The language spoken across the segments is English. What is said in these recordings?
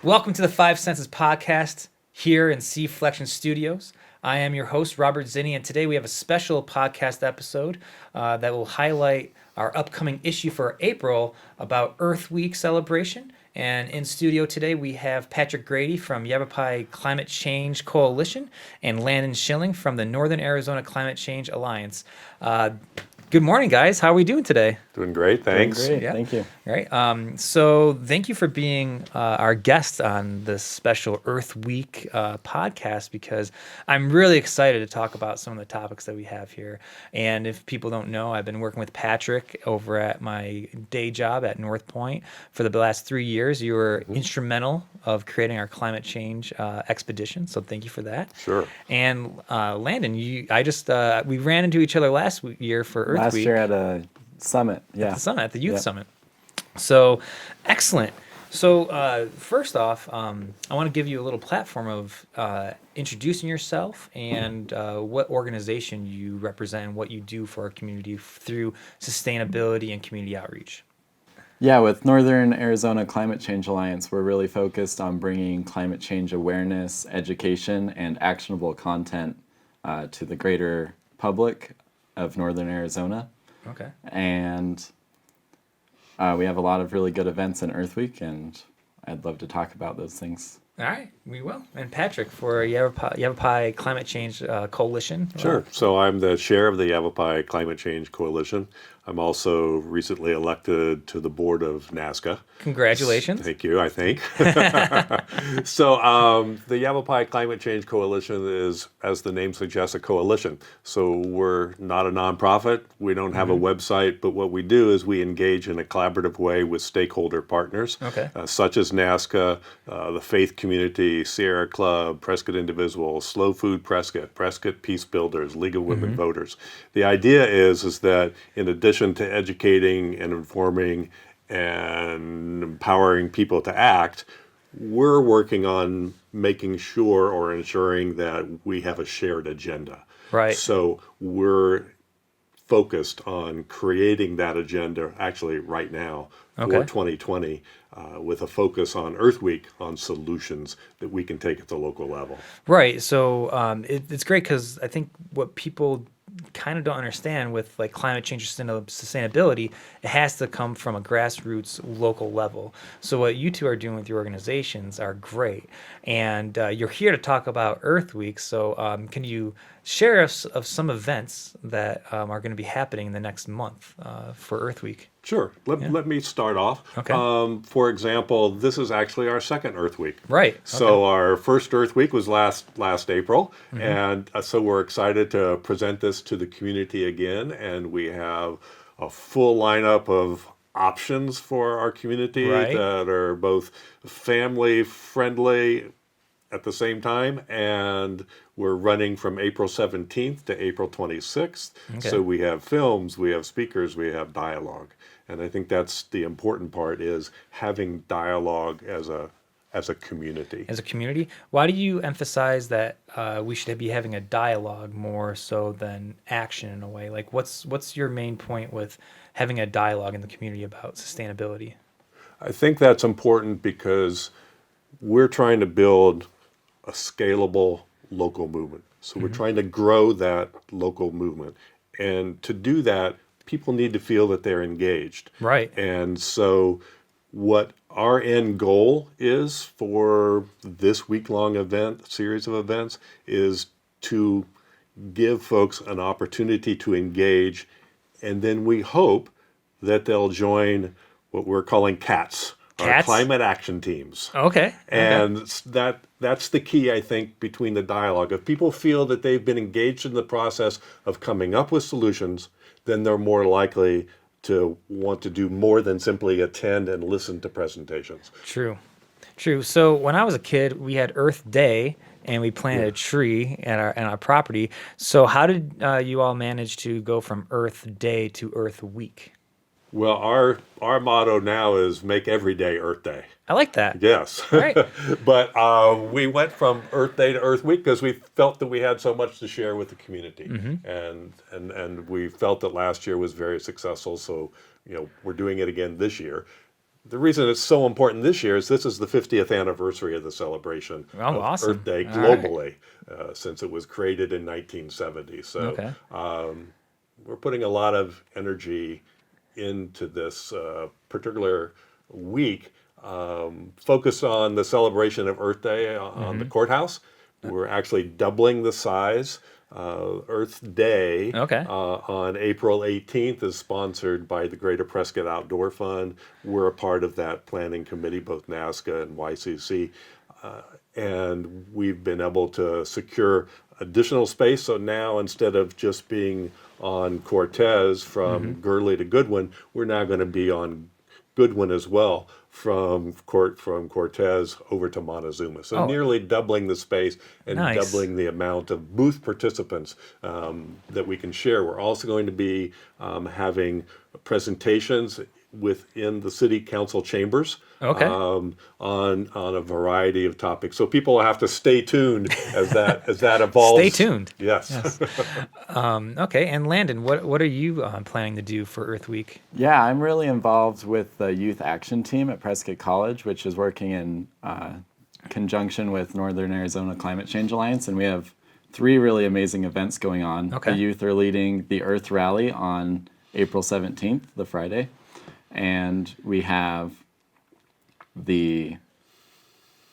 Welcome to the 5enses podcast here in C Flexion Studios. I am your host, Robert Zinni, and today we have a special podcast episode that will highlight our upcoming issue for April about Earth Week celebration. And in studio today, we have Patrick Grady from Yavapai Climate Change Coalition and Landen Schaelling from the Northern Arizona Climate Change Alliance. Good morning, guys. How are we doing today? Doing great, thanks. Doing great, Yeah. thank you. All right. So thank you for being our guest on this special Earth Week podcast, because I'm really excited to talk about some of the topics that we have here. And if people don't know, I've been working with Patrick over at my day job at North Point for the last 3 years. You were instrumental of creating our climate change expedition, so thank you for that. Sure. And Landon, we ran into each other last year for Earth Last Week. year at a summit, The summit, at the youth Yep. summit. So, excellent. So, first off, I want to give you a little platform of introducing yourself and what organization you represent and what you do for our community through sustainability and community outreach. Yeah, with Northern Arizona Climate Change Alliance, we're really focused on bringing climate change awareness, education, and actionable content to the greater public of Northern Arizona. Okay. And we have a lot of really good events in Earth Week, and I'd love to talk about those things. All right, we will. And Patrick for Yavapai Climate Change Coalition. Sure. So I'm the chair of the Yavapai Climate Change Coalition. I'm also recently elected to the board of NASCA. Congratulations. Thank you, I think. So the Yavapai Climate Change Coalition is, as the name suggests, a coalition. So we're not a nonprofit. We don't have a website, but what we do is we engage in a collaborative way with stakeholder partners, Okay. such as NASCA, the faith community, Sierra Club, Prescott Individuals, Slow Food Prescott, Prescott Peace Builders, League of Women Voters. The idea is that in addition to educating and informing and empowering people to act, we're working on making sure or ensuring that we have a shared agenda. Right. So we're focused on creating that agenda actually right now for Okay. 2020 with a focus on Earth Week on solutions that we can take at the local level. Right. So it's great because I think what people kind of don't understand with like climate change or sustainability, it has to come from a grassroots local level. So what you two are doing with your organizations are great. And you're here to talk about Earth Week. So can you share us of some events that are going to be happening in the next month for Earth Week? Sure. Let me start off. Okay. For example, this is actually our second Earth Week. Right. So our first Earth Week was last April, and so we're excited to present this to the community again, and we have a full lineup of options for our community Right. that are both family friendly at the same time, and we're running from April 17th to April 26th. Okay. So we have films, we have speakers, we have dialogue. And I think that's the important part, is having dialogue as a community. As a community, why do you emphasize that we should be having a dialogue more so than action in a way? Like, what's your main point with having a dialogue in the community about sustainability? I think that's important because we're trying to build a scalable local movement. So we're trying to grow that local movement. And to do that, people need to feel that they're engaged. Right. And so what our end goal is for this week-long series of events, is to give folks an opportunity to engage, and then we hope that they'll join what we're calling CATS, our CATS? climate action teams. Okay. And that's the key, I think, between the dialogue. If people feel that they've been engaged in the process of coming up with solutions, then they're more likely to want to do more than simply attend and listen to presentations. True. So when I was a kid, we had Earth Day and we planted a tree at our property. So how did you all manage to go from Earth Day to Earth Week? Well, our motto now is make every day Earth Day. I like that. Yes. Right. But we went from Earth Day to Earth Week because we felt that we had so much to share with the community. And we felt that last year was very successful. So, we're doing it again this year. the reason it's so important this year is this is the 50th anniversary of the celebration Oh, of awesome. Earth Day All right. globally, since it was created in 1970. So Okay. we're putting a lot of energy into this particular week, focused on the celebration of Earth Day on the courthouse. We're actually doubling the size. Earth Day Okay. on April 18th is sponsored by the Greater Prescott Outdoor Fund. We're a part of that planning committee, both NASCA and YCCC. And we've been able to secure additional space. So now instead of just being on Cortez from Gurley to Goodwin, we're now going to be on Goodwin as well from Cortez over to Montezuma. So Oh. nearly doubling the space and Nice. doubling the amount of booth participants that we can share. We're also going to be having presentations within the city council chambers Okay. on a variety of topics. So people have to stay tuned as that evolves. Stay tuned. Yes. Okay. And Landon, what are you planning to do for Earth Week? Yeah, I'm really involved with the youth action team at Prescott College, which is working in conjunction with Northern Arizona Climate Change Alliance, and we have 3 really amazing events going on. Okay. The youth are leading the Earth Rally on April 17th, the Friday, and we have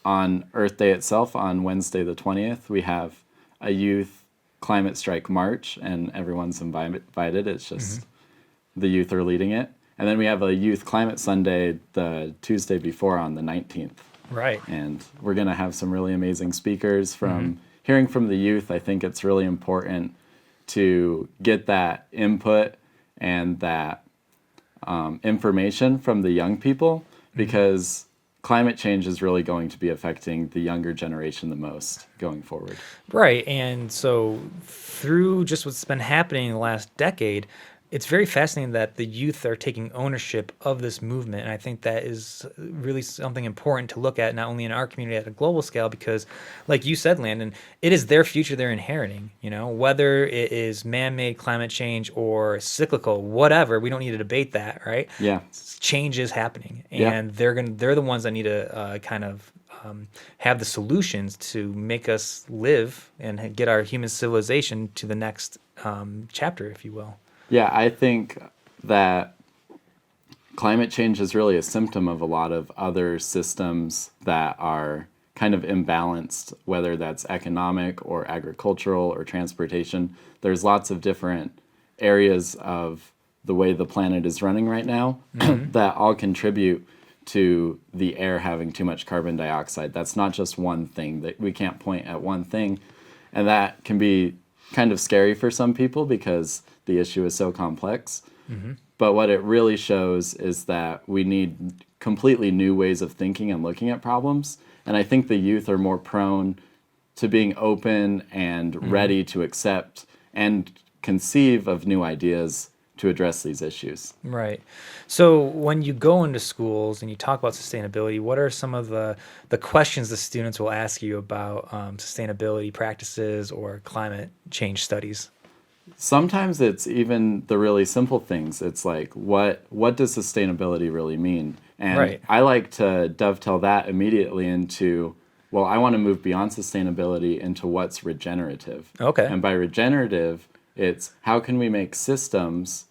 on Earth Day itself, on Wednesday the 20th, we have a youth climate strike march, and everyone's invited. It's just the youth are leading it. And then we have a youth climate Sunday the Tuesday before on the 19th. Right. And we're going to have some really amazing speakers hearing from the youth. I think it's really important to get that input and that information from the young people, because climate change is really going to be affecting the younger generation the most going forward. Right. And so through just what's been happening in the last decade, it's very fascinating that the youth are taking ownership of this movement. And I think that is really something important to look at, not only in our community at a global scale, because like you said, Landon, it is their future they're inheriting, whether it is man-made climate change or cyclical, whatever, we don't need to debate that, right? Yeah. Change is happening, Yeah. and they're the ones that need to have the solutions to make us live and get our human civilization to the next chapter, if you will. Yeah, I think that climate change is really a symptom of a lot of other systems that are kind of imbalanced, whether that's economic or agricultural or transportation. There's lots of different areas of the way the planet is running right now that all contribute to the air having too much carbon dioxide. That's not just one thing. That we can't point at one thing, and that can be kind of scary for some people because the issue is so complex. But what it really shows is that we need completely new ways of thinking and looking at problems. And I think the youth are more prone to being open and ready to accept and conceive of new ideas to address these issues. Right. So when you go into schools and you talk about sustainability, what are some of the questions the students will ask you about sustainability practices or climate change studies? Sometimes it's even the really simple things. It's like, what does sustainability really mean? And Right. I like to dovetail that immediately into, well, I want to move beyond sustainability into what's regenerative. Okay. And by regenerative, it's how can we make systems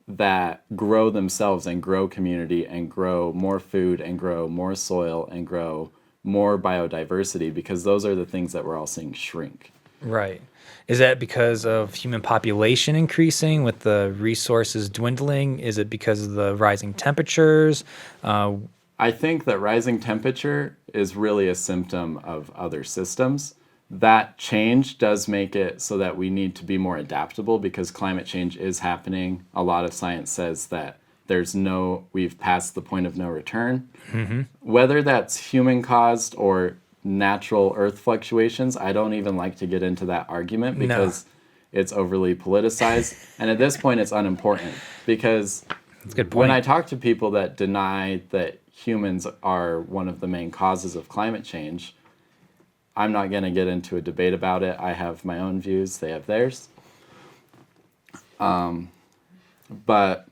that grow themselves and grow community and grow more food and grow more soil and grow more biodiversity, because those are the things that we're all seeing shrink. Right. Is that because of human population increasing with the resources dwindling? Is it because of the rising temperatures? I think that rising temperature is really a symptom of other systems. That change does make it so that we need to be more adaptable because climate change is happening. A lot of science says that we've passed the point of no return. Whether that's human caused or natural earth fluctuations, I don't even like to get into that argument because it's overly politicized. And at this point, it's unimportant because That's a good point. when I talk to people that deny that humans are one of the main causes of climate change, I'm not going to get into a debate about it. I have my own views, they have theirs. But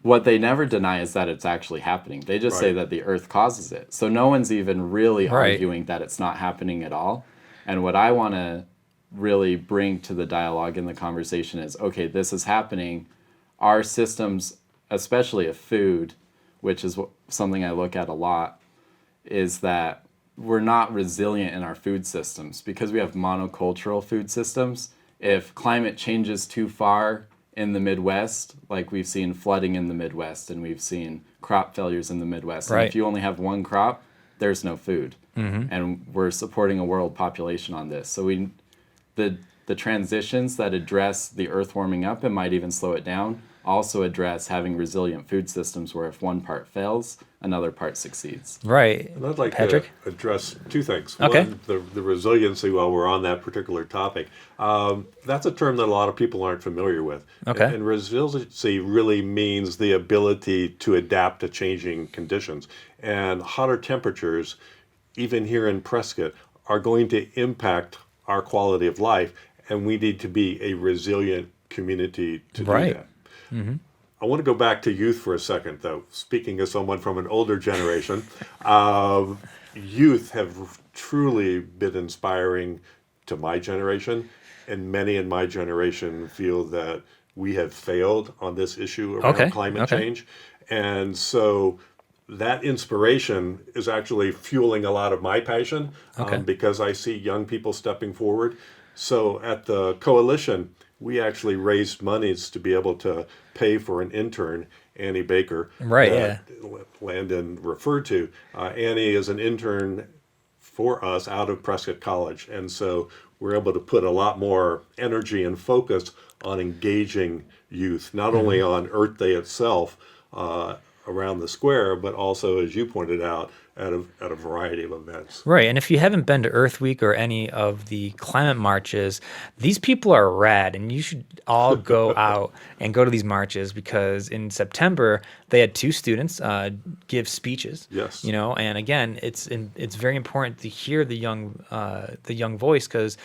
what they never deny is that it's actually happening. They just say Right. that the Earth causes it. So no one's even really Right. arguing that it's not happening at all. And what I want to really bring to the dialogue in the conversation is, okay, this is happening. Our systems, especially of food, which is something I look at a lot, is that we're not resilient in our food systems because we have monocultural food systems. If climate changes too far in the Midwest, like we've seen flooding in the Midwest and we've seen crop failures in the Midwest, and Right. if you only have one crop, there's no food. And we're supporting a world population on this. So the transitions that address the earth warming up and might even slow it down also address having resilient food systems where if one part fails, another part succeeds. Right. And I'd like Patrick? to address two things. Okay. One, the resiliency while we're on that particular topic. That's a term that a lot of people aren't familiar with. Okay. And resiliency really means the ability to adapt to changing conditions. And hotter temperatures, even here in Prescott, are going to impact our quality of life. And we need to be a resilient community to Right. do that. I want to go back to youth for a second, though. Speaking as someone from an older generation, youth have truly been inspiring to my generation, and many in my generation feel that we have failed on this issue around Okay, climate okay. change. And so that inspiration is actually fueling a lot of my passion Okay. because I see young people stepping forward. So at the coalition, we actually raised monies to be able to pay for an intern, Annie Baker, Right, that Landen referred to. Annie is an intern for us out of Prescott College, and so we're able to put a lot more energy and focus on engaging youth, not only on Earth Day itself around the square, but also, as you pointed out, at a variety of events. Right. And if you haven't been to Earth Week or any of the climate marches, these people are rad and you should all go out and go to these marches because in September they had 2 students give speeches. Yes. And again, it's very important to hear the young voice because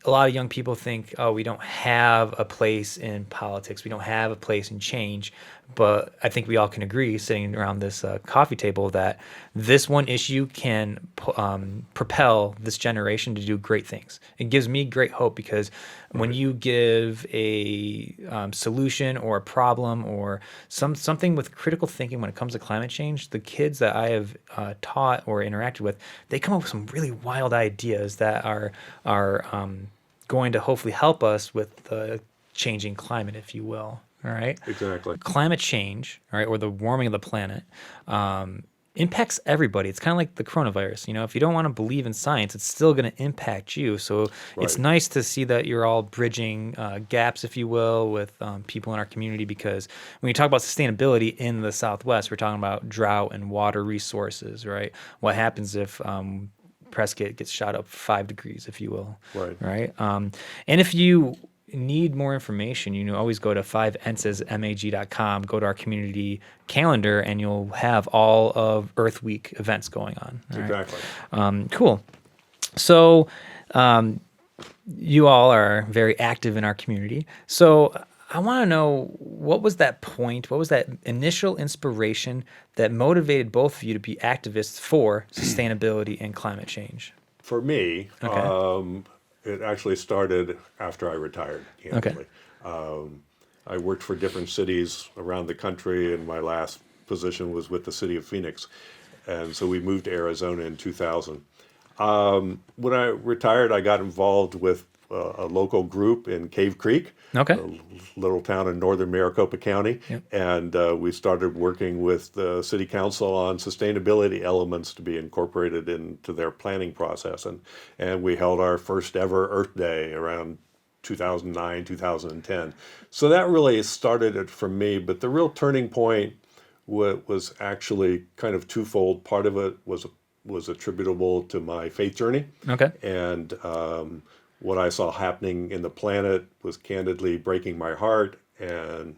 a lot of young people think, oh, we don't have a place in politics. We don't have a place in change. But I think we all can agree, sitting around this coffee table, that this one issue can propel this generation to do great things. It gives me great hope because when you give a solution or a problem or something with critical thinking when it comes to climate change, the kids that I have taught or interacted with, they come up with some really wild ideas that are going to hopefully help us with the changing climate, if you will. All right. Exactly. Climate change, all right, or the warming of the planet, impacts everybody. It's kind of like the coronavirus. If you don't want to believe in science, it's still going to impact you. So it's Right. nice to see that you're all bridging gaps, if you will, with people in our community. Because when you talk about sustainability in the Southwest, we're talking about drought and water resources, right? What happens if Prescott gets shot up 5 degrees, if you will, Right. And if you need more information, always go to 5enses.mag.com, go to our community calendar, and you'll have all of Earth Week events going on. All right? Exactly. Cool. So you all are very active in our community. So I want to know, what was that point, what was that initial inspiration that motivated both of you to be activists for sustainability and climate change? For me, Okay. it actually started after I retired, candidly. I worked for different cities around the country, and my last position was with the city of Phoenix. And so we moved to Arizona in 2000. When I retired, I got involved with a local group in Cave Creek, Okay. a little town in northern Maricopa County. Yep. And we started working with the city council on sustainability elements to be incorporated into their planning process. And we held our first ever Earth Day around 2009, 2010. So that really started it for me. But the real turning point was actually kind of twofold. Part of it was attributable to my faith journey. Okay. And what I saw happening in the planet was candidly breaking my heart. And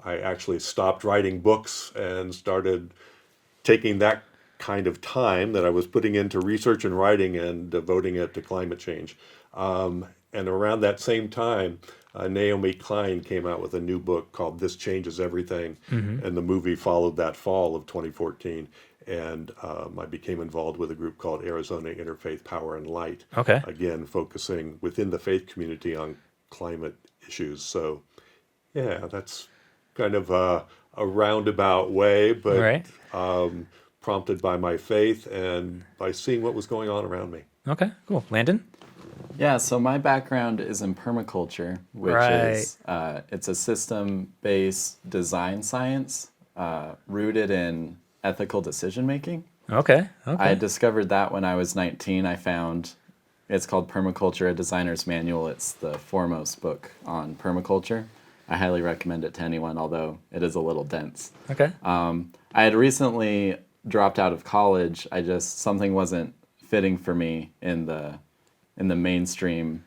I actually stopped writing books and started taking that kind of time that I was putting into research and writing and devoting it to climate change. And around that same time, Naomi Klein came out with a new book called This Changes Everything, and the movie followed that fall of 2014. And I became involved with a group called Arizona Interfaith Power and Light. Okay. Again, focusing within the faith community on climate issues. So, yeah, that's kind of a roundabout way, but Right. prompted by my faith and by seeing what was going on around me. Okay, cool. Landon? Yeah, so my background is in permaculture, which Right. is it's a system-based design science rooted in ethical decision making. Okay. I discovered that when I was 19. I found it's called Permaculture: A Designer's Manual. It's the foremost book on permaculture. I highly recommend it to anyone, although it is a little dense. Okay. I had recently dropped out of college. Something wasn't fitting for me in the mainstream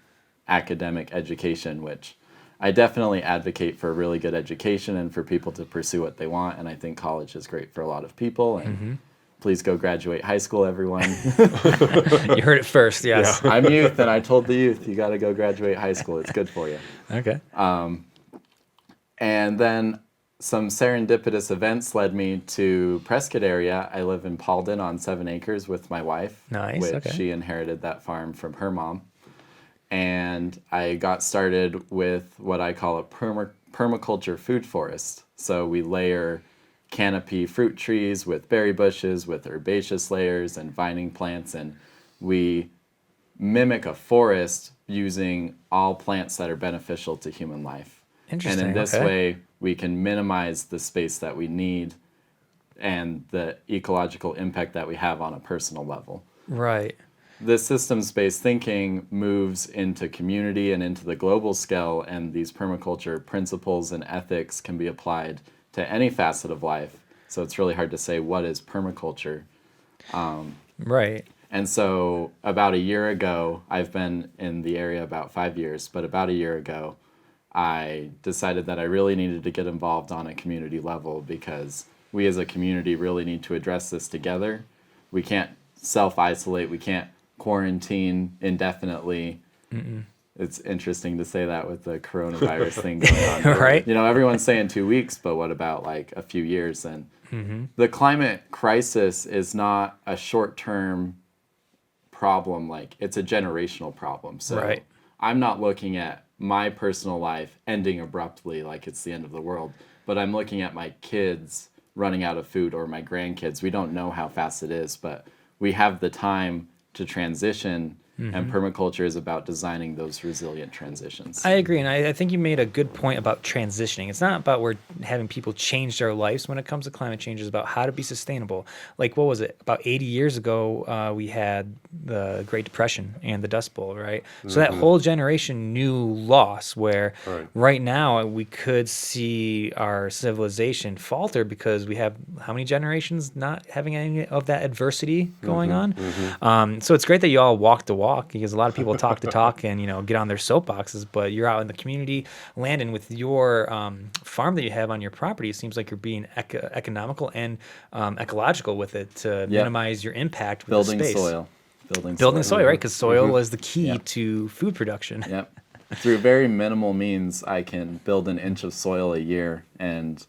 academic education, which I definitely advocate for really good education and for people to pursue what they want. And I think college is great for a lot of people. And please go graduate high school, everyone. You heard it first, yes. I'm youth, and I told the youth, you got to go graduate high school. It's good for you. Okay. And then some serendipitous events led me to Prescott area. I live in Paulden on 7 acres with my wife. Nice, Which okay. she inherited that farm from her mom. And I got started with what I call a permaculture food forest. So we layer canopy fruit trees with berry bushes, with herbaceous layers and vining plants, and we mimic a forest using all plants that are beneficial to human life. Interesting. And in this okay. way, we can minimize the space that we need and the ecological impact that we have on a personal level. Right. This systems-based thinking moves into community and into the global scale, and these permaculture principles and ethics can be applied to any facet of life. So it's really hard to say what is permaculture. Right. And so about a year ago, I've been in the area about 5 years, but about a year ago, I decided that I really needed to get involved on a community level because we as a community really need to address this together. We can't self-isolate. We can't quarantine indefinitely. It's interesting to say that with the coronavirus thing going on. Right. You know, everyone's saying 2 weeks, but what about like a few years? And the climate crisis is not a short-term problem. Like, it's a generational problem. So Right. I'm not looking at my personal life ending abruptly like it's the end of the world, but I'm looking at my kids running out of food or my grandkids. We don't know how fast it is, but we have the time to transition, and permaculture is about designing those resilient transitions. I agree, and I think you made a good point about transitioning. It's not about we're having people change their lives when it comes to climate change. It's about how to be sustainable. Like, what was it? About 80 years ago, we had the Great Depression and the Dust Bowl, right? So that whole generation knew loss, where right now we could see our civilization falter because we have how many generations not having any of that adversity going on? So it's great that you all walk the walk, because a lot of people talk the talk and, you know, get on their soapboxes, but you're out in the community, Landen, with your farm that you have on your property. It seems like you're being economical and ecological with it to minimize your impact with Building the space. soil. Building soil, right? Because soil is the key to food production. Yep. Through very minimal means, I can build an inch of soil a year, and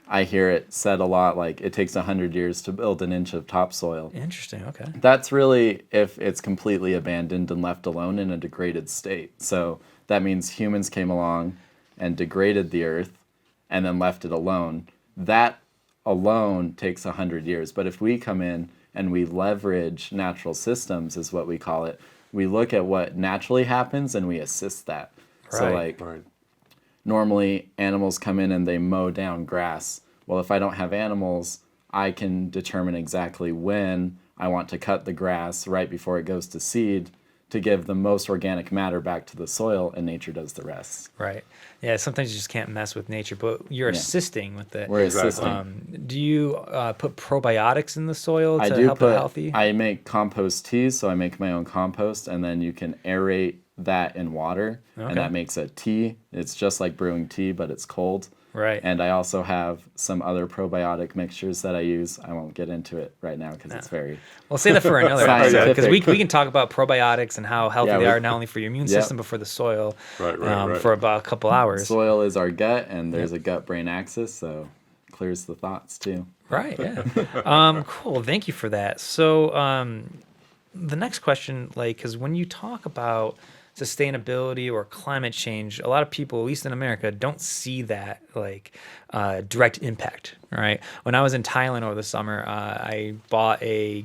I hear it said a lot, like it takes 100 years to build an inch of topsoil. Interesting. Okay. That's really if it's completely abandoned and left alone in a degraded state. So that means humans came along and degraded the earth and then left it alone. That alone takes 100 years. But if we come in and we leverage natural systems, is what we call it, we look at what naturally happens and we assist that. So like normally animals come in and they mow down grass. Well, if I don't have animals, I can determine exactly when I want to cut the grass right before it goes to seed to give the most organic matter back to the soil, and nature does the rest. Right. Yeah, sometimes you just can't mess with nature, but you're assisting with it. We're assisting. Do you put probiotics in the soil to I do help it healthy? I make compost teas, so I make my own compost, and then you can aerate that in water, and that makes a tea. It's just like brewing tea, but it's cold. Right. And I also have some other probiotic mixtures that I use. I won't get into it right now because it's very We'll say that for another episode because Scientific. we can talk about probiotics and how healthy Yeah, they we- are not only for your immune Yep. system but for the soil Right. for about a couple hours. soil is our gut, and there's a gut-brain axis, so clears the thoughts too. Right. Yeah. Cool. Thank you for that. So the next question, like, because when you talk about sustainability or climate change, a lot of people, at least in America, don't see that like direct impact. Right. When I was in Thailand over the summer, I bought a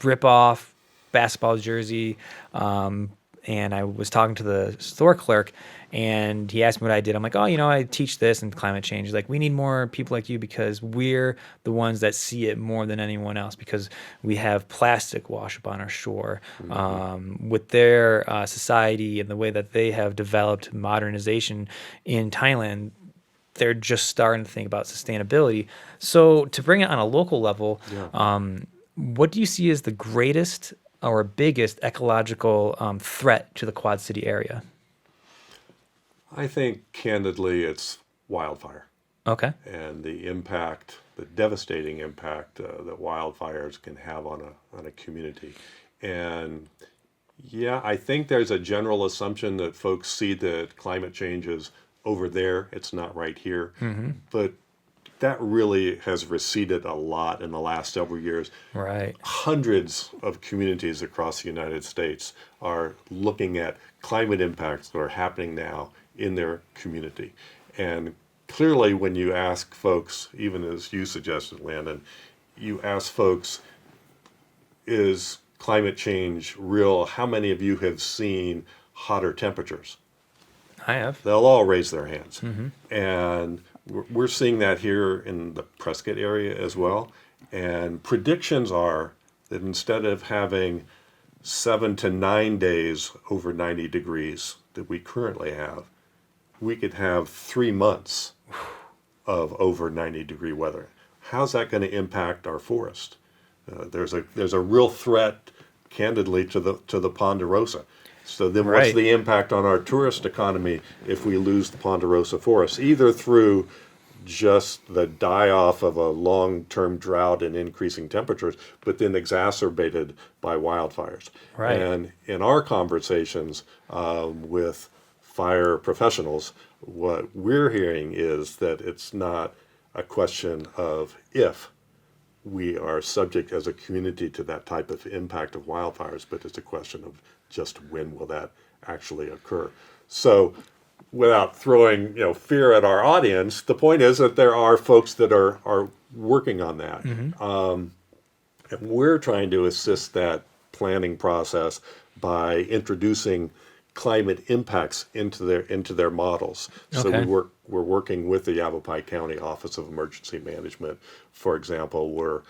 rip-off basketball jersey, and I was talking to the store clerk, and he asked me what I did. I'm like, oh, I teach this and climate change. He's like, we need more people like you because we're the ones that see it more than anyone else because we have plastic wash up on our shore. With their society and the way that they have developed modernization in Thailand, they're just starting to think about sustainability. So to bring it on a local level, what do you see as the greatest or biggest ecological threat to the Quad City area? I think, candidly, it's wildfire Okay. and the impact, the devastating impact that wildfires can have on a community. And yeah, I think there's a general assumption that folks see that climate change is over there, it's not right here. But that really has receded a lot in the last several years. Right. Hundreds of communities across the United States are looking at climate impacts that are happening now in their community. And clearly, when you ask folks, even as you suggested, Landen, you ask folks, is climate change real? How many of you have seen hotter temperatures? I have. They'll all raise their hands. And we're seeing that here in the Prescott area as well. And predictions are that instead of having 7 to 9 days over 90 degrees that we currently have, we could have 3 months of over 90 degree weather. How's that going to impact our forest? There's a real threat, candidly, to the Ponderosa. So then what's Right. the impact on our tourist economy if we lose the Ponderosa forest, either through just the die-off of a long-term drought and increasing temperatures, but then exacerbated by wildfires. Right. And in our conversations with fire professionals, what we're hearing is that it's not a question of if we are subject as a community to that type of impact of wildfires, but it's a question of just when will that actually occur. So without throwing fear at our audience, the point is that there are folks that are working on that. And we're trying to assist that planning process by introducing climate impacts into their models. So Okay. we're working with the Yavapai County Office of Emergency Management, for example. We're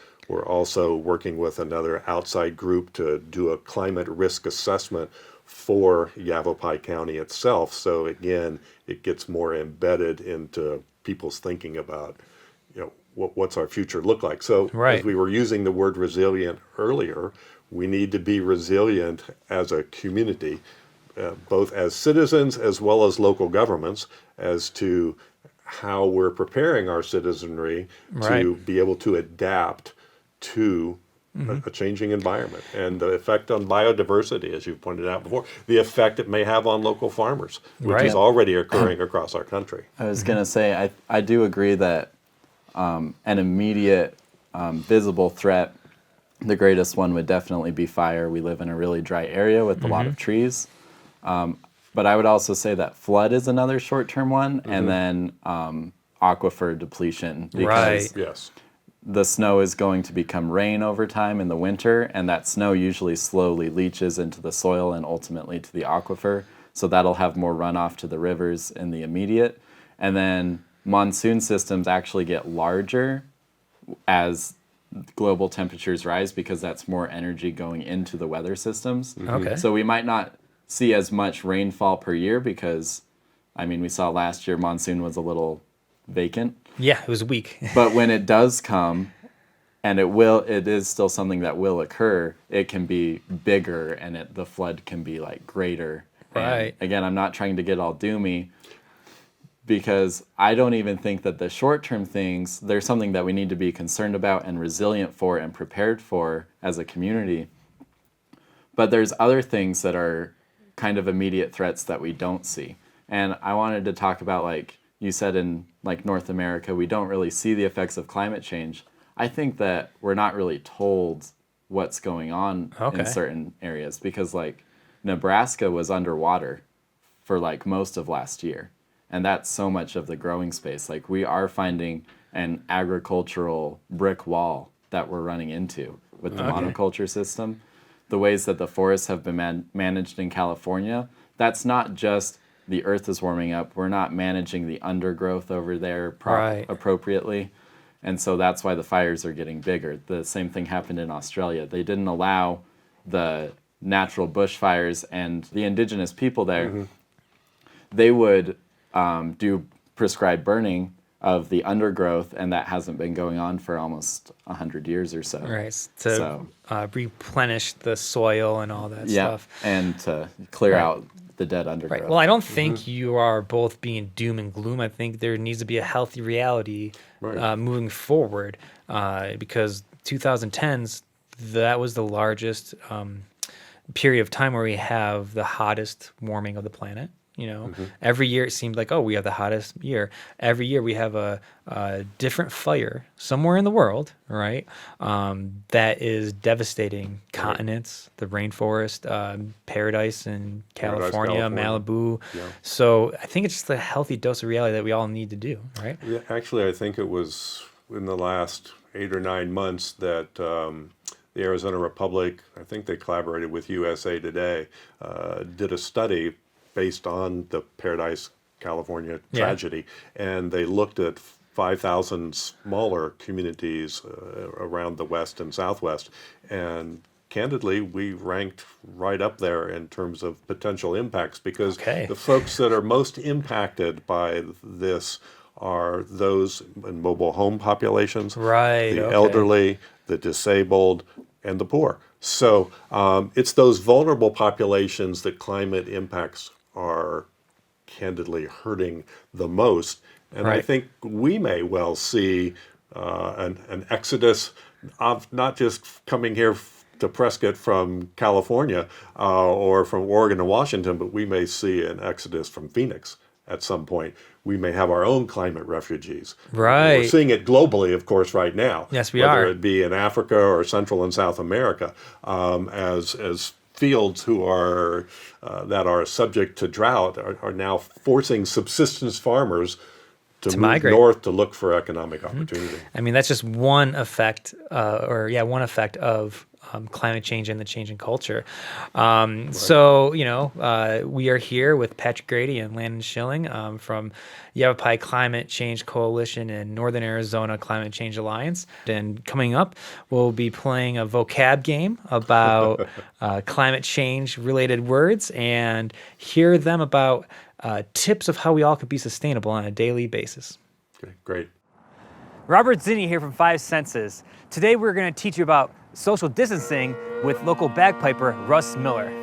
also working with another outside group to do a climate risk assessment for Yavapai County itself. So again, it gets more embedded into people's thinking about, what's our future look like. So Right. as we were using the word resilient earlier, we need to be resilient as a community, both as citizens as well as local governments, as to how we're preparing our citizenry Right. to be able to adapt to a changing environment and the effect on biodiversity, as you've pointed out before, the effect it may have on local farmers, which Right. is already occurring across our country. I was going to say, I do agree that an immediate visible threat, the greatest one would definitely be fire. We live in a really dry area with a lot of trees. But I would also say that flood is another short-term one, and then aquifer depletion. Because Right. Yes. the snow is going to become rain over time in the winter, and that snow usually slowly leaches into the soil and ultimately to the aquifer. So that'll have more runoff to the rivers in the immediate. And then monsoon systems actually get larger as global temperatures rise because that's more energy going into the weather systems. Okay. So we might not see as much rainfall per year because, we saw last year monsoon was a little vacant. Yeah, it was weak. But when it does come, and it is still something that will occur, it can be bigger and the flood can be like greater. Right. And again, I'm not trying to get all doomy because I don't even think that the short-term things, they're something that we need to be concerned about and resilient for and prepared for as a community. But there's other things that are kind of immediate threats that we don't see. And I wanted to talk about, like you said, in like North America, we don't really see the effects of climate change. I think that we're not really told what's going on in certain areas, because like Nebraska was underwater for like most of last year. And that's so much of the growing space. Like we are finding an agricultural brick wall that we're running into with the monoculture system. The ways that the forests have been managed in California, that's not just the earth is warming up. We're not managing the undergrowth over there appropriately. And so that's why the fires are getting bigger. The same thing happened in Australia. They didn't allow the natural bushfires, and the indigenous people there, they would do prescribed burning of the undergrowth, and that hasn't been going on for almost 100 years or so. Right, to replenish the soil and all that stuff. And to clear out the dead undergrowth. Right. Well, I don't think you are both being doom and gloom. I think there needs to be a healthy reality moving forward, because 2010s, that was the largest period of time where we have the hottest warming of the planet. You know, every year it seemed like, oh, we have the hottest year. Every year we have a different fire somewhere in the world, right? That is devastating continents, the rainforest, Paradise in California, Malibu. Yeah. So I think it's just a healthy dose of reality that we all need to do, right? Yeah, actually, I think it was in the last 8 or 9 months that the Arizona Republic, I think they collaborated with USA Today, did a study based on the Paradise, California tragedy, and they looked at 5,000 smaller communities around the West and Southwest, and candidly, we ranked right up there in terms of potential impacts, because the folks that are most impacted by this are those in mobile home populations, the elderly, the disabled, and the poor. So it's those vulnerable populations that climate impacts are candidly hurting the most. And I think we may well see an exodus of not just coming here to Prescott from California or from Oregon and Washington, but we may see an exodus from Phoenix at some point. We may have our own climate refugees. Right. We're seeing it globally, of course, right now. Yes, we are. Whether it be in Africa or Central and South America, as fields who are that are subject to drought are now forcing subsistence farmers to move migrate north to look for economic opportunity. I mean, that's just one effect, one effect of climate change and the change in culture. So, you know, we are here with Patrick Grady and Landen Schaelling from Yavapai Climate Change Coalition and Northern Arizona Climate Change Alliance. And coming up, we'll be playing a vocab game about climate change related words and hear them about tips of how we all could be sustainable on a daily basis. Okay, great. Robert Zinni here from 5enses. Today we're going to teach you about social distancing with local bagpiper Russ Miller.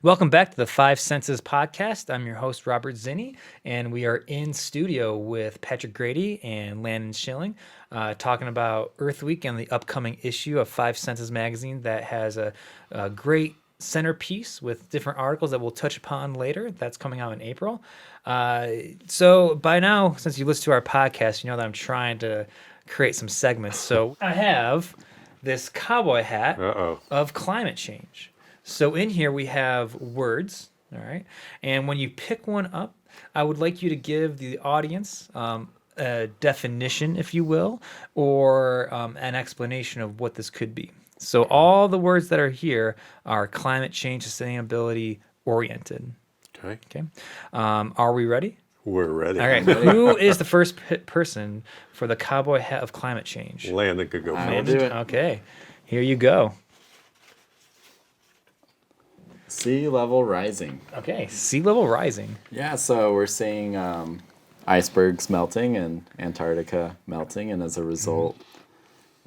Welcome back to the 5enses podcast. I'm your host, Robert Zinni, and we are in studio with Patrick Grady and Landen Schaelling, talking about Earth Week and the upcoming issue of 5enses magazine that has a great centerpiece with different articles that we'll touch upon later. That's coming out in April. So by now, since you listen to our podcast, you know that I'm trying to create some segments. So I have this cowboy hat of climate change. So in here we have words All right. And when you pick one up, I would like you to give the audience a definition, if you will, or an explanation of what this could be. So all the words that are here are climate change, sustainability oriented. Okay. Okay. Are we ready? We're ready. All right. Who is the first person for the cowboy hat of climate change? Landen could go I will first. do it. Okay. Here you go. Sea level rising. Okay. Sea level rising. Yeah, so we're seeing icebergs melting and Antarctica melting, and as a result,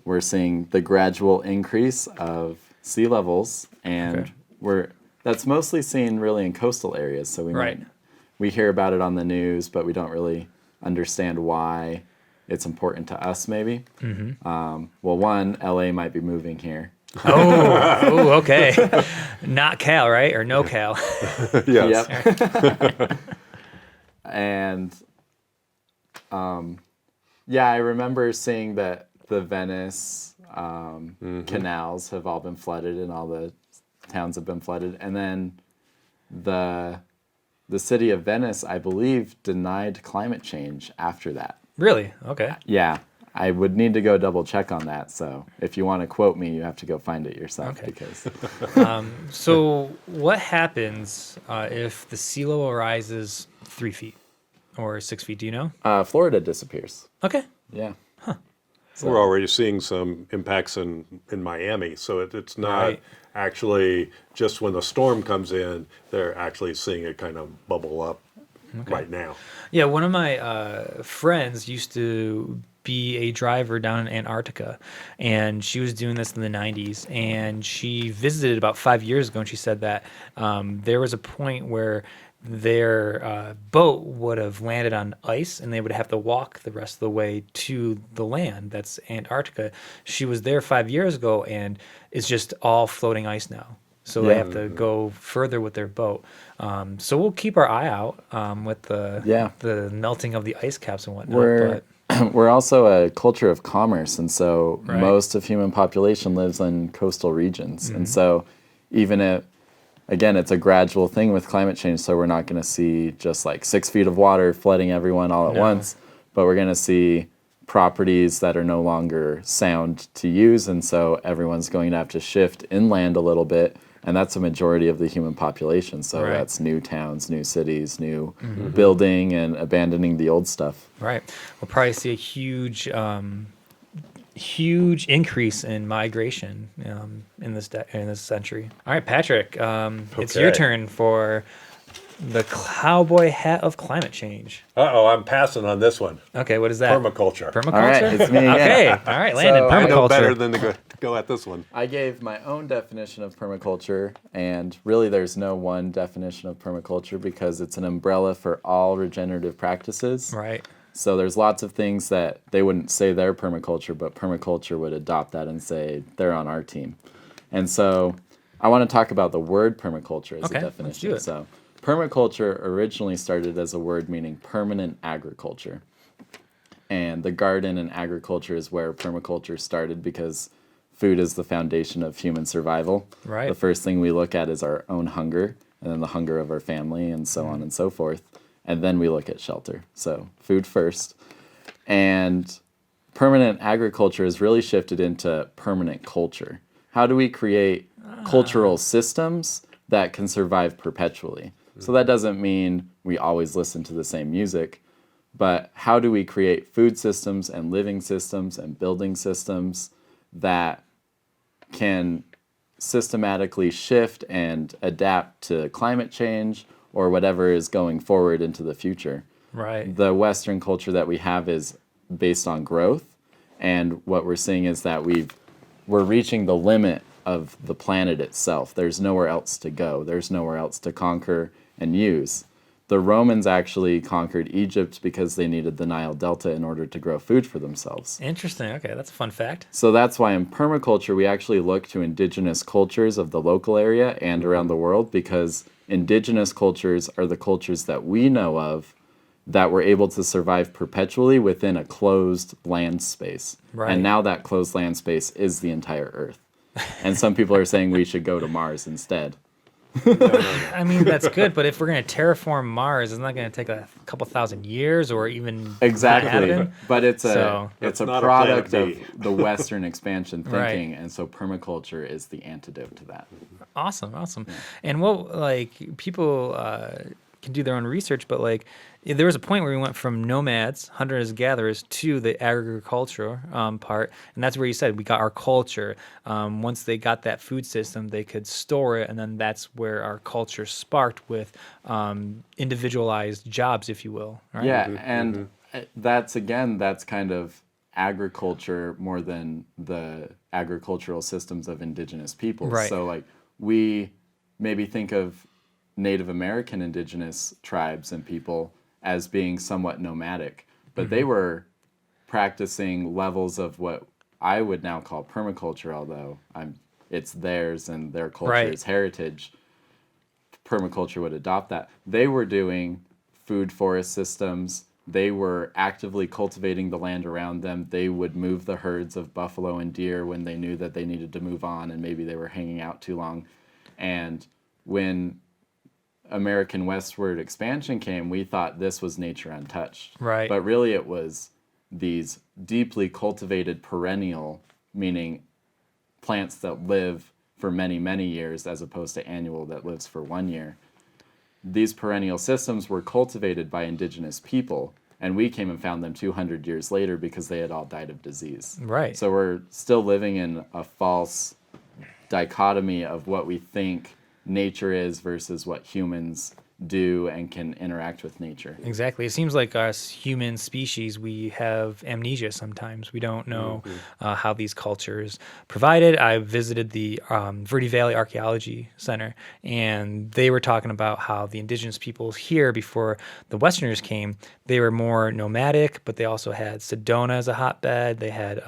we're seeing the gradual increase of sea levels, and Okay. that's mostly seen really in coastal areas. So Right. we hear about it on the news, but we don't really understand why it's important to us. Maybe. Well, one, LA might be moving here. Oh, okay. Not Cal, right? Or no Cal. Yes. Yep. And yeah, I remember seeing that the Venice canals have all been flooded and all the towns have been flooded. And then the city of Venice, I believe, denied climate change after that. Really? Okay. Yeah, I would need to go double check on that. So if you want to quote me, you have to go find it yourself. Okay. Because So what happens if the sea level rises 3 feet or 6 feet? Do you know? Florida disappears. Okay. Yeah. We're already seeing some impacts in Miami, so it's not Right. actually just when the storm comes in, they're actually seeing it kind of bubble up right now. Yeah, one of my friends used to be a driver down in Antarctica, and she was doing this in the 90s, and she visited about 5 years ago, and she said that there was a point where their boat would have landed on ice and they would have to walk the rest of the way to the land that's Antarctica. She was there 5 years ago, and it's just all floating ice now. So they Yeah. have to go further with their boat. So we'll keep our eye out with the melting of the ice caps and whatnot. We're we're also a culture of commerce, and so Right. most of human population lives in coastal regions. And so even if, again, it's a gradual thing with climate change, so we're not going to see just like 6 feet of water flooding everyone all at No. once, but we're going to see properties that are no longer sound to use, and so everyone's going to have to shift inland a little bit, and that's a majority of the human population. So Right. that's new towns, new cities, new building, and abandoning the old stuff. Right. We'll probably see a huge increase in migration in this century. All right, Patrick, it's your Okay. turn for the cowboy hat of climate change. Uh-oh, I'm passing on this one. Okay, what is that? Permaculture. Permaculture? All right, it's me again. Okay, all right, Landon, So- I know better permaculture. than to go at this one. I gave my own definition of permaculture, and really there's no one definition of permaculture because it's an umbrella for all regenerative practices. Right. So there's lots of things that they wouldn't say they're permaculture, but permaculture would adopt that and say they're on our team. And so I want to talk about the word permaculture as Okay, a let's definition. do it. So permaculture originally started as a word meaning permanent agriculture. And the garden and agriculture is where permaculture started because food is the foundation of human survival. Right. The first thing we look at is our own hunger, and then the hunger of our family, and so on and so forth. And then we look at shelter. So food first. And permanent agriculture has really shifted into permanent culture. How do we create cultural systems that can survive perpetually? So that doesn't mean we always listen to the same music, but how do we create food systems and living systems and building systems that can systematically shift and adapt to climate change or whatever is going forward into the future? Right. The Western culture that we have is based on growth, and what we're seeing is that we're reaching the limit of the planet itself. There's nowhere else to go. There's nowhere else to conquer and use. The Romans actually conquered Egypt because they needed the Nile Delta in order to grow food for themselves. Interesting. Okay, that's a fun fact. So that's why in permaculture we actually look to indigenous cultures of the local area and around the world, because indigenous cultures are the cultures that we know of that were able to survive perpetually within a closed land space. Right. And now that closed land space is the entire Earth. And some people are saying we should go to Mars instead. I mean, that's good, but if we're going to terraform Mars, isn't that going to take a couple thousand years or even not Exactly, happen? but it's So- a That's not a product plan of B. the Western expansion Right. thinking, and so permaculture is the antidote to that. Awesome. And what, like, people can do their own research, but like, there was a point where we went from nomads, hunters gatherers, to the agriculture part, and that's where you said we got our culture. Once they got that food system, they could store it, and then that's where our culture sparked with individualized jobs, if you will. Right? Yeah, and that's kind of agriculture more than the agricultural systems of indigenous peoples. Right. So like we maybe think of Native American indigenous tribes and people as being somewhat nomadic, but they were practicing levels of what I would now call permaculture, although it's theirs and their culture's heritage. Permaculture would adopt that. They were doing food forest systems. They were actively cultivating the land around them. They would move the herds of buffalo and deer when they knew that they needed to move on and maybe they were hanging out too long. And when American westward expansion came, we thought this was nature untouched. Right. But really it was these deeply cultivated perennial, meaning plants that live for many, many years as opposed to annual that lives for 1 year. These perennial systems were cultivated by indigenous people, and we came and found them 200 years later because they had all died of disease. Right. So we're still living in a false dichotomy of what we think nature is versus what humans do and can interact with nature. Exactly. It seems like us human species, we have amnesia sometimes. We don't know how these cultures provided. I visited the Verde Valley Archaeology Center, and they were talking about how the indigenous peoples here, before the Westerners came, they were more nomadic, but they also had Sedona as a hotbed. They had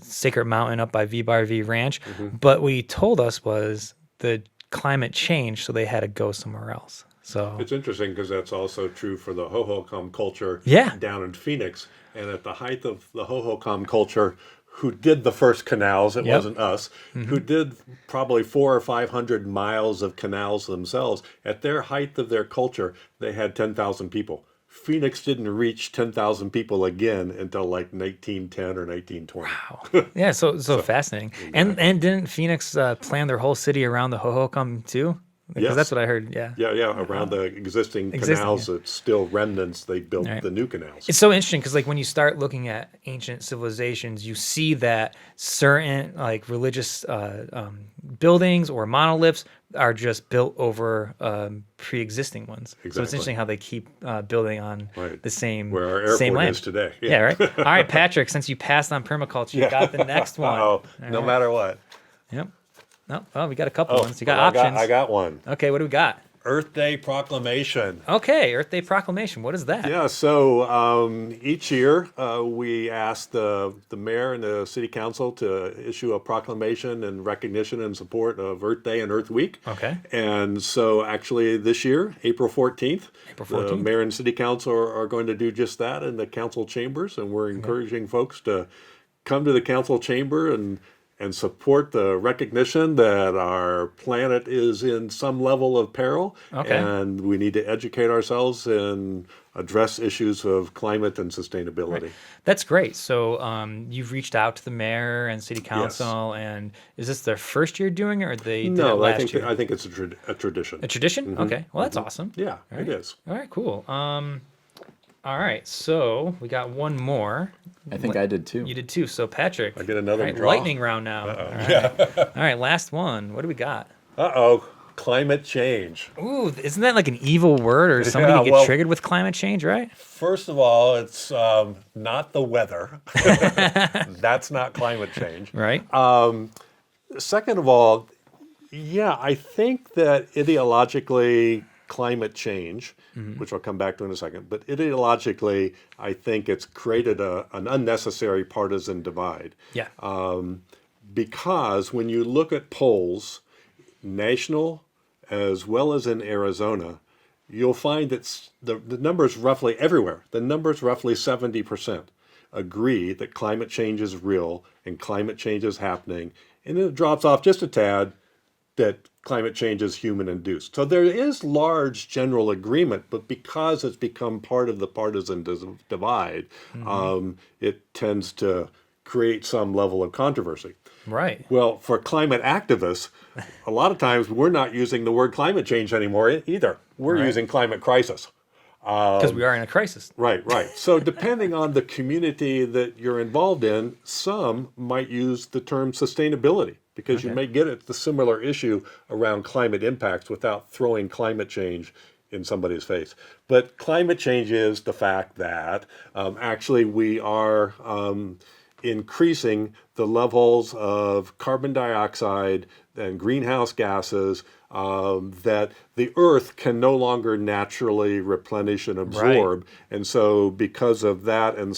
Sacred Mountain up by V-Bar-V Ranch. But what he told us was the climate changed, so they had to go somewhere else. So It's interesting because that's also true for the Hohokam culture Yeah. down in Phoenix. And at the height of the Hohokam culture, who did the first canals, it Yep. wasn't us, who did probably 400 or 500 miles of canals themselves. At their height of their culture, they had 10,000 people. Phoenix didn't reach 10,000 people again until like 1910 or 1920. yeah, so fascinating. And didn't Phoenix plan their whole city around the Hohokam too? Because Yes. that's what I heard. Yeah. Yeah, around the existing canals, it's still remnants. They built Right. the new canals. It's so interesting because, like, when you start looking at ancient civilizations, you see that certain like religious buildings or monoliths are just built over pre-existing ones. So it's Exactly. interesting how they keep building on Right. the same Where our same airport land. is today. Yeah, right. All right, Patrick. Since you passed on permaculture, you got the next one. Oh, no matter what. Yep. No, well, we got a couple ones. You got well, options. I got one. Okay, what do we got? Earth Day Proclamation. Okay, Earth Day Proclamation. What is that? Yeah, so each year we ask the mayor and the city council to issue a proclamation in recognition and support of Earth Day and Earth Week. Okay. And so actually this year, April 14th, April the 14th. mayor and city council are going to do just that in the council chambers. And we're encouraging folks to come to the council chamber and support the recognition that our planet is in some level of peril, Okay. and we need to educate ourselves and address issues of climate and sustainability. That's great. So you've reached out to the mayor and city council, and is this their first year doing it, or they did it No, last year? I think it's a tradition. A tradition? Okay. Well, that's awesome. Yeah, it is. All right, cool. All right, so we got one more. I think I did too. You did too. So Patrick, I get another all right, draw? lightning round now. All right. All right, last one. What do we got? Climate change. Ooh, isn't that like an evil word, or somebody Yeah, get well- triggered with climate change, right? First of all, it's not the weather. That's not climate change. Right. Second of all, yeah, I think that ideologically climate change, which I'll come back to in a second, but ideologically, I think it's created an unnecessary partisan divide. Yeah. Because when you look at polls, national as well as in Arizona, you'll find that the numbers roughly everywhere, the numbers roughly 70% agree that climate change is real and climate change is happening. And then it drops off just a tad that climate change is human induced. So there is large general agreement, but because it's become part of the partisan divide, it tends to create some level of controversy. Right. Well, for climate activists, a lot of times we're not using the word climate change anymore either. We're Right. using climate crisis. Because we are in a crisis. Right, right. So depending on the community that you're involved in, some might use the term sustainability because you may get at the similar issue around climate impacts without throwing climate change in somebody's face. But climate change is the fact that actually we are increasing the levels of carbon dioxide and greenhouse gases that the Earth can no longer naturally replenish and absorb. Right. And so because of that and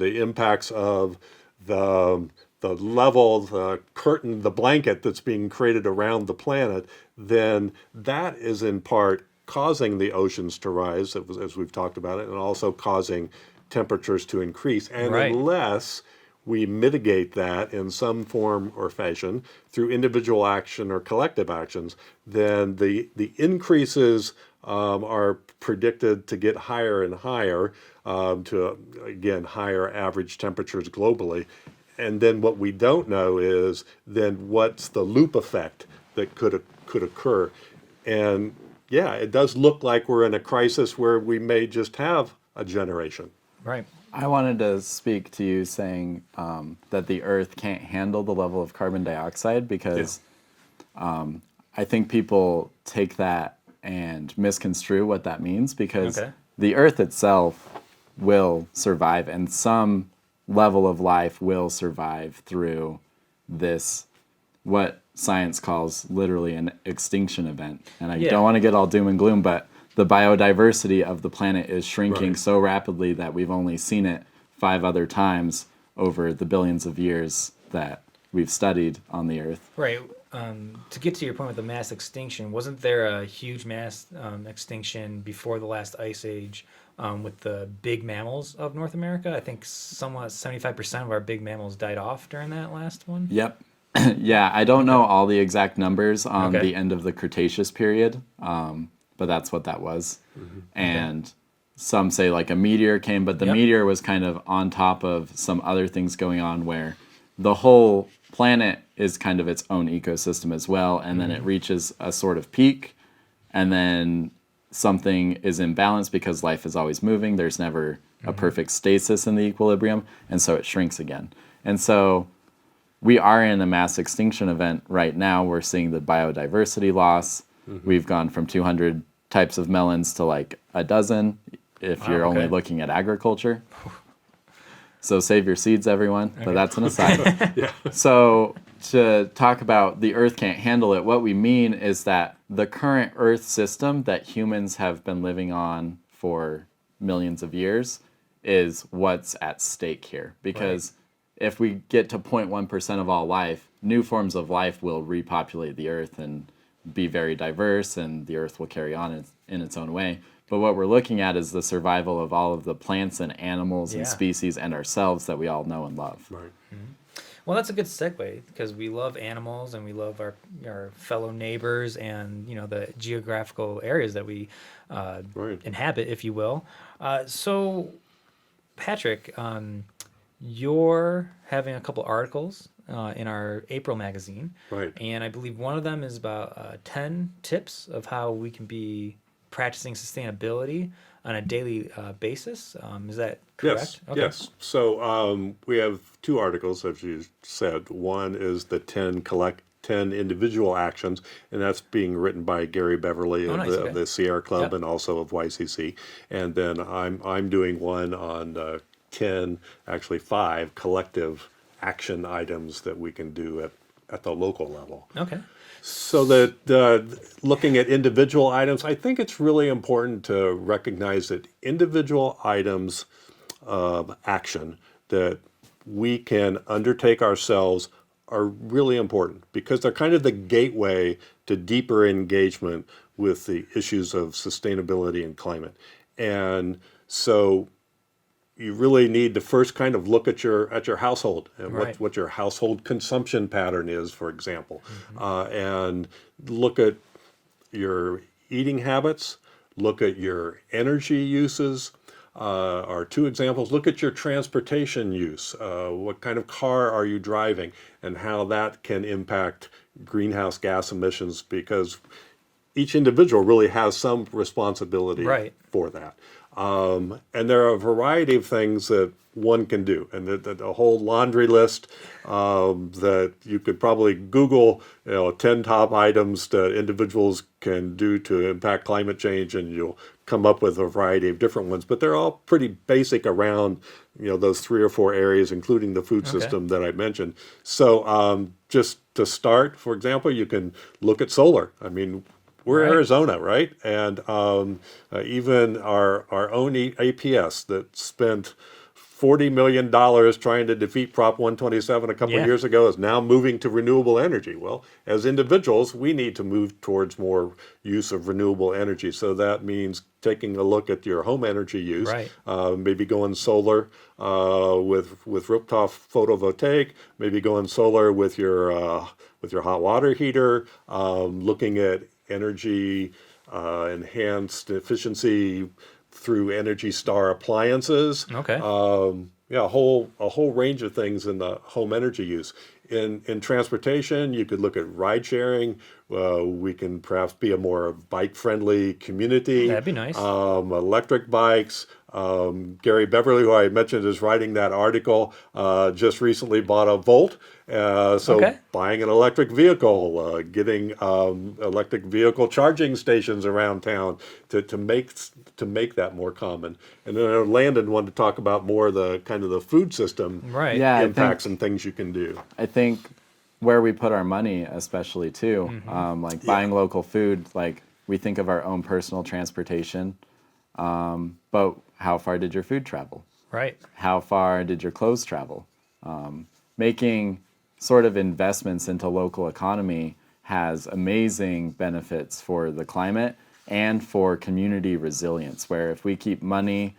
the impacts of the level, the curtain, the blanket that's being created around the planet, then that is in part causing the oceans to rise, as we've talked about it, and also causing temperatures to increase. And Right. unless we mitigate that in some form or fashion through individual action or collective actions, then the increases are predicted to get higher and higher to, again, higher average temperatures globally. And then what we don't know is then what's the loop effect that could occur. And yeah, it does look like we're in a crisis where we may just have a generation. Right. I wanted to speak to you saying that the Earth can't handle the level of carbon dioxide because I think people take that and misconstrue what that means because the Earth itself will survive and some level of life will survive through this, what science calls literally an extinction event. And I don't want to get all doom and gloom, but the biodiversity of the planet is shrinking so rapidly that we've only seen it 5 other times over the billions of years that we've studied on the Earth. Right. To get to your point with the mass extinction, wasn't there a huge mass extinction before the last ice age with the big mammals of North America? I think somewhat 75% of our big mammals died off during that last one. Yep. Yeah, I don't know all the exact numbers on the end of the Cretaceous period, but that's what that was. And some say like a meteor came, but the meteor was kind of on top of some other things going on where the whole planet is kind of its own ecosystem as well, and then it reaches a sort of peak, and then something is in balance because life is always moving. There's never a perfect stasis in the equilibrium, and so it shrinks again. And so we are in a mass extinction event right now. We're seeing the biodiversity loss. We've gone from 200 types of melons to like a dozen if you're only looking at agriculture. So save your seeds, everyone. But that's an aside. So to talk about the Earth can't handle it, what we mean is that the current Earth system that humans have been living on for millions of years is what's at stake here. Because if we get to 0.1% of all life, new forms of life will repopulate the Earth and be very diverse, and the Earth will carry on in its own way. But what we're looking at is the survival of all of the plants and animals and species and ourselves that we all know and love. Right. Well, that's a good segue because we love animals and we love our fellow neighbors and the geographical areas that we inhabit, if you will. So, Patrick, you're having a couple articles in our April magazine, and I believe one of them is about 10 tips of how we can be practicing sustainability on a daily basis. Is that correct? Yes, yes. So we have 2 articles, as you said. One is the 10 individual actions, and that's being written by Gary Beverly of the Sierra Club and also of YCCC. And then I'm doing one on 10, actually 5 collective action items that we can do at the local level. Okay. So that looking at individual items, I think it's really important to recognize that individual items of action that we can undertake ourselves are really important because they're kind of the gateway to deeper engagement with the issues of sustainability and climate. And so, you really need to first kind of look at your household and Right. what your household consumption pattern is, for example, and look at your eating habits, look at your energy uses. Are two examples. Look at your transportation use. What kind of car are you driving, and how that can impact greenhouse gas emissions, because each individual really has some responsibility Right. for that. And there are a variety of things that one can do, and a whole laundry list that you could probably Google, 10 top items that individuals can do to impact climate change, and you'll come up with a variety of different ones. But they're all pretty basic around, those 3 or 4 areas, including the food system that I mentioned. So just to start, for example, you can look at solar. I mean, we're Right. Arizona, right? And even our own APS that spent $40 million trying to defeat Prop 127 a couple Yeah. of years ago is now moving to renewable energy. Well, as individuals, we need to move towards more use of renewable energy. So that means taking a look at your home energy use, Right. maybe going solar with rooftop photovoltaic, maybe going solar with your hot water heater, looking at energy enhanced efficiency through Energy Star appliances. Okay. Yeah, a whole range of things in the home energy use. In transportation, you could look at ride sharing. We can perhaps be a more bike friendly community. That'd be nice. Electric bikes. Gary Beverly, who I mentioned, is writing that article, just recently bought a Volt. So Okay. buying an electric vehicle, getting electric vehicle charging stations around town to make that more common. And then Landen wanted to talk about more the kind of the food system Right. Yeah, I impacts think and things you can do. where we put our money, especially too, like buying local food, like we think of our own personal transportation, but how far did your food travel? Right. How far did your clothes travel? Making sort of investments into local economy has amazing benefits for the climate and for community resilience, where if we keep money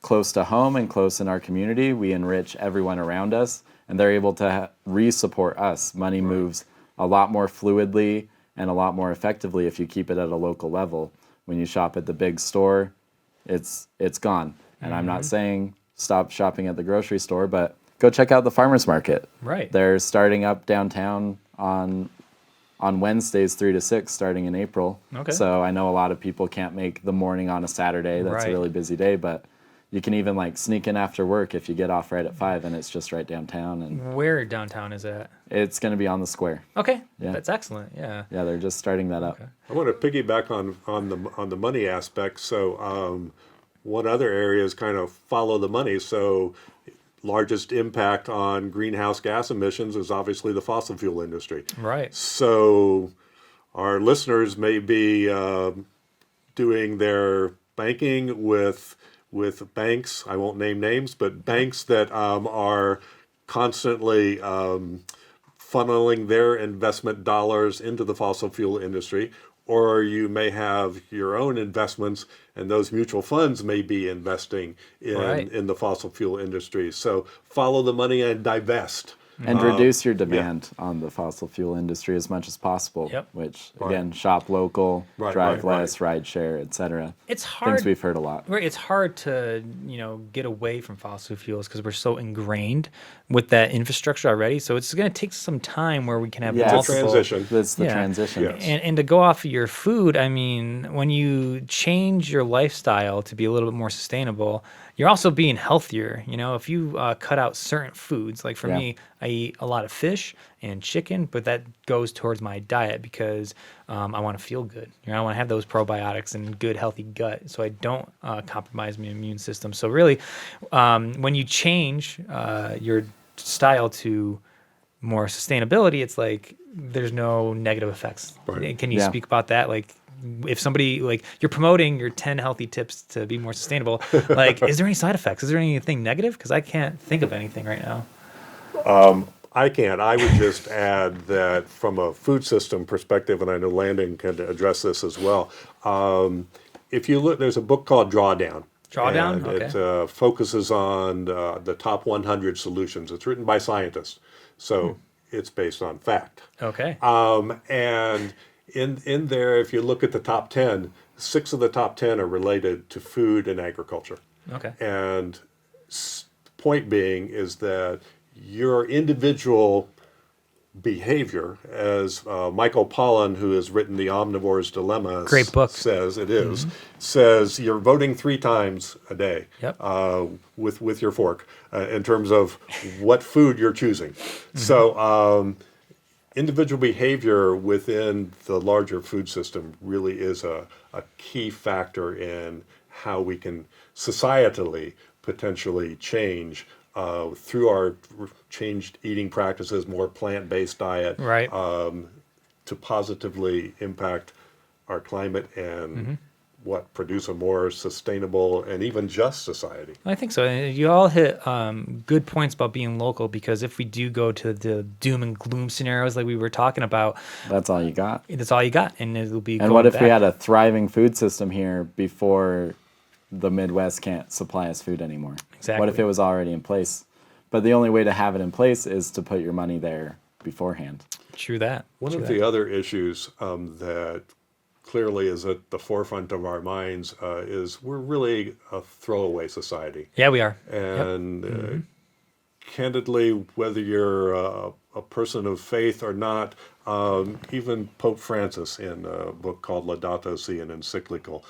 close to home and close in our community, we enrich everyone around us, and they're able to re-support us. Money moves a lot more fluidly and a lot more effectively if you keep it at a local level. When you shop at the big store, it's gone. And I'm not saying stop shopping at the grocery store, but go check out the farmers market. Right. They're starting up downtown on Wednesdays 3 to 6 starting in April. Okay. So I know a lot of people can't make the morning on a Saturday. That's Right. a really busy day, but you can even like sneak in after work if you get off right at 5 and it's just right downtown, and Where downtown is that? it's going to be on the square. Okay. Yeah. That's excellent. Yeah. Yeah, they're just starting that up. I want to piggyback on the money aspect. So one other area is kind of follow the money. So largest impact on greenhouse gas emissions is obviously the fossil fuel industry. Right. So our listeners may be doing their banking with banks. I won't name names, but banks that are constantly funneling their investment dollars into the fossil fuel industry. Or you may have your own investments, and those mutual funds may be investing Right. in the fossil fuel industry. So follow the money and divest. And reduce your demand on the fossil fuel industry as much as possible, Yep. which again, shop local, Right, drive right, less, ride share, etc. It's hard. Things we've heard a lot. Right, it's hard to get away from fossil fuels because we're so ingrained with that infrastructure already. So it's going to take some time where we can have Yeah, It's a multiple. transition. It's the Yeah. transition. Yes. And to go off of your food, I mean, when you change your lifestyle to be a little bit more sustainable, you're also being healthier. If you cut out certain foods, like for Yeah. me, I eat a lot of fish and chicken, but that goes towards my diet because I want to feel good. I want to have those probiotics and good, healthy gut, so I don't compromise my immune system. So really, when you change your style to more sustainability, it's like there's no negative effects. Right. Can you Yeah. speak about that? Like, if somebody, like, you're promoting your 10 healthy tips to be more sustainable, like, is there any side effects? Is there anything negative? Because I can't think of anything right now. I can't. I would just add that from a food system perspective, and I know Landon can address this as well. If you look, there's a book called Drawdown, Drawdown? And Okay. it focuses on the top 100 solutions. It's written by scientists, so it's based on fact. Okay. And in there, if you look at the top 10, 6 of the top 10 are related to food and agriculture. Okay. And point being is that your individual behavior, as Michael Pollan, who has written The Omnivore's Dilemma, Great book. says it is, says you're voting 3 times a day Yep. with your fork in terms of what food you're choosing. So individual behavior within the larger food system really is a key factor in how we can societally potentially change through our changed eating practices, more plant-based diet, Right. to positively impact our climate and produce a more sustainable and even just society. I think so. And you all hit good points about being local, because if we do go to the doom and gloom scenarios like we were talking about, That's all you got. that's all you got, and it'll be. And going what if back. we had a thriving food system here before the Midwest can't supply us food anymore? Exactly. What if it was already in place? But the only way to have it in place is to put your money there beforehand. True that. One True of that. the other issues that clearly is at the forefront of our minds is we're really a throwaway society. Yeah, we are. And candidly, whether you're a person of faith or not, even Pope Francis in a book called Laudato Si, an encyclical,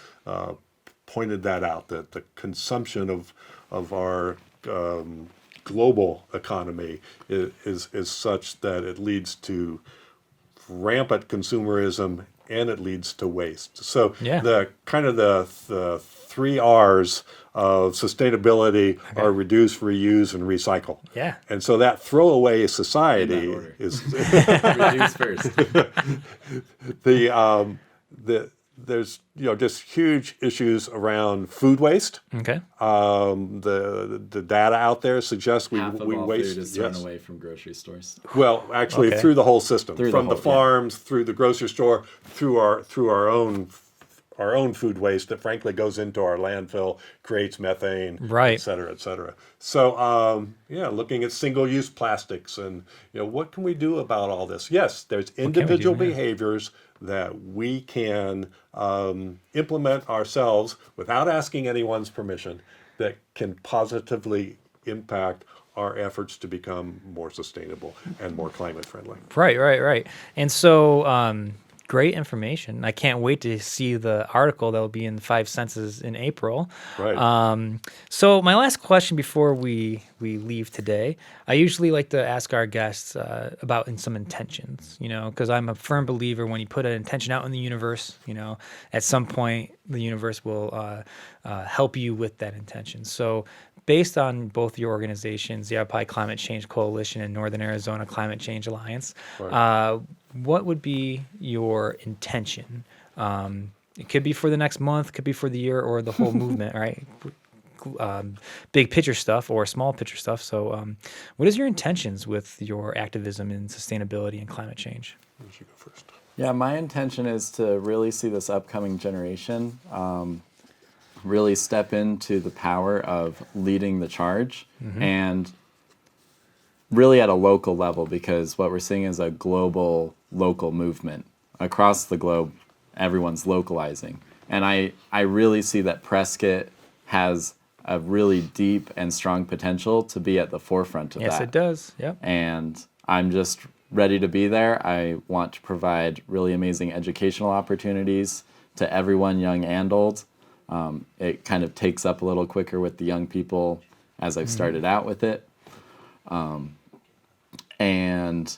pointed that out, that the consumption of our global economy is such that it leads to rampant consumerism and it leads to waste. So Yeah. the kind of the 3 R's of sustainability are reduce, reuse, and recycle. Yeah. And so that throwaway society order. is Reduce first. there's just huge issues around food waste. Okay. The data out there suggests we Half of all waste. food is thrown away from grocery stores. Well, actually, Okay. through the whole system, Through the from the whole, yeah. farms, through the grocery store, through our own food waste that frankly goes into our landfill, creates methane, Right. et cetera, et cetera. So, looking at single-use plastics and what can we do about all this? Yes, there's individual yeah. behaviors that we can implement ourselves without asking anyone's permission that can positively impact our efforts to become more sustainable and more climate friendly. Right. And so, great information. I can't wait to see the article that will be in 5enses in April. Right. So my last question before we leave today, I usually like to ask our guests about some intentions, because I'm a firm believer when you put an intention out in the universe, at some point the universe will help you with that intention. So based on both your organizations, the Yavapai Climate Change Coalition and Northern Arizona Climate Change Alliance, Right. what would be your intention? It could be for the next month, could be for the year, or the whole movement, right? Big picture stuff or small picture stuff. So what is your intentions with your activism in sustainability and climate change? You should go first. Yeah, my intention is to really see this upcoming generation really step into the power of leading the charge, and really at a local level, because what we're seeing is a global local movement. Across the globe, everyone's localizing. And I really see that Prescott has a really deep and strong potential to be at the forefront of that. Yes, it does. Yep. And I'm just ready to be there. I want to provide really amazing educational opportunities to everyone, young and old. It kind of takes up a little quicker with the young people as I've started out with it. And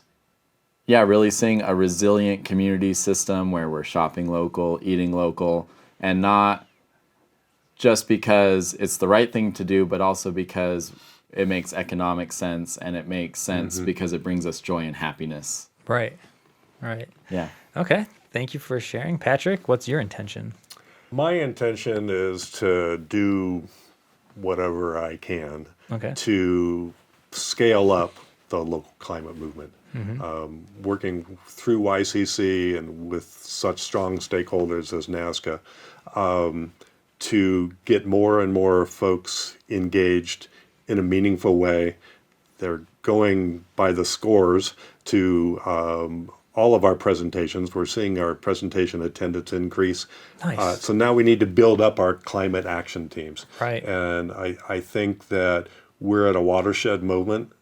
yeah, really seeing a resilient community system where we're shopping local, eating local, and not just because it's the right thing to do, but also because it makes economic sense, and it makes sense because it brings us joy and happiness. Right. Yeah. Okay. Thank you for sharing. Patrick, what's your intention? My intention is to do whatever I can Okay. to scale up the local climate movement. Working through YCCC and with such strong stakeholders as NASCA, to get more and more folks engaged in a meaningful way. They're going by the scores to all of our presentations. We're seeing our presentation attendance increase. Nice. So now we need to build up our climate action teams. Right. And I think that we're at a watershed moment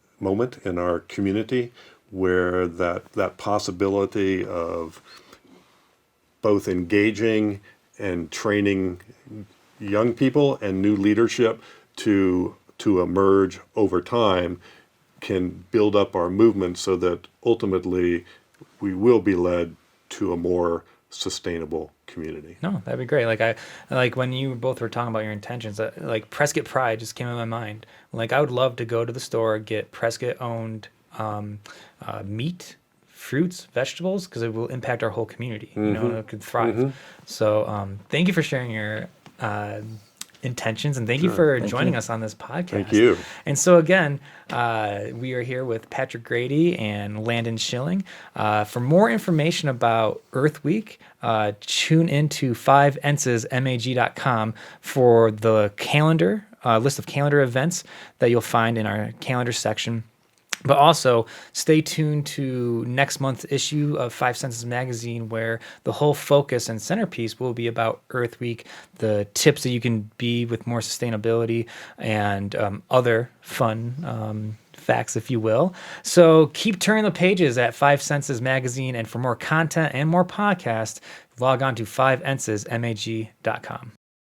in our community where that possibility of both engaging and training young people and new leadership to emerge over time can build up our movement so that ultimately we will be led to a more sustainable community. No, that'd be great. Like when you both were talking about your intentions, like Prescott Pride just came in my mind. Like I would love to go to the store, get Prescott owned meat, fruits, vegetables, because it will impact our whole community. You know, it could thrive. So thank you for sharing your intentions, and thank you for joining us on this podcast. Thank you. And so again, we are here with Patrick Grady and Landen Schaelling. For more information about Earth Week, tune into 5ensesmag.com for the calendar, list of calendar events that you'll find in our calendar section. But also, stay tuned to next month's issue of 5enses magazine, where the whole focus and centerpiece will be about Earth Week, the tips that you can be with more sustainability, and other fun facts, if you will. So keep turning the pages at 5enses magazine, and for more content and more podcasts, log on to 5ensesmag.com.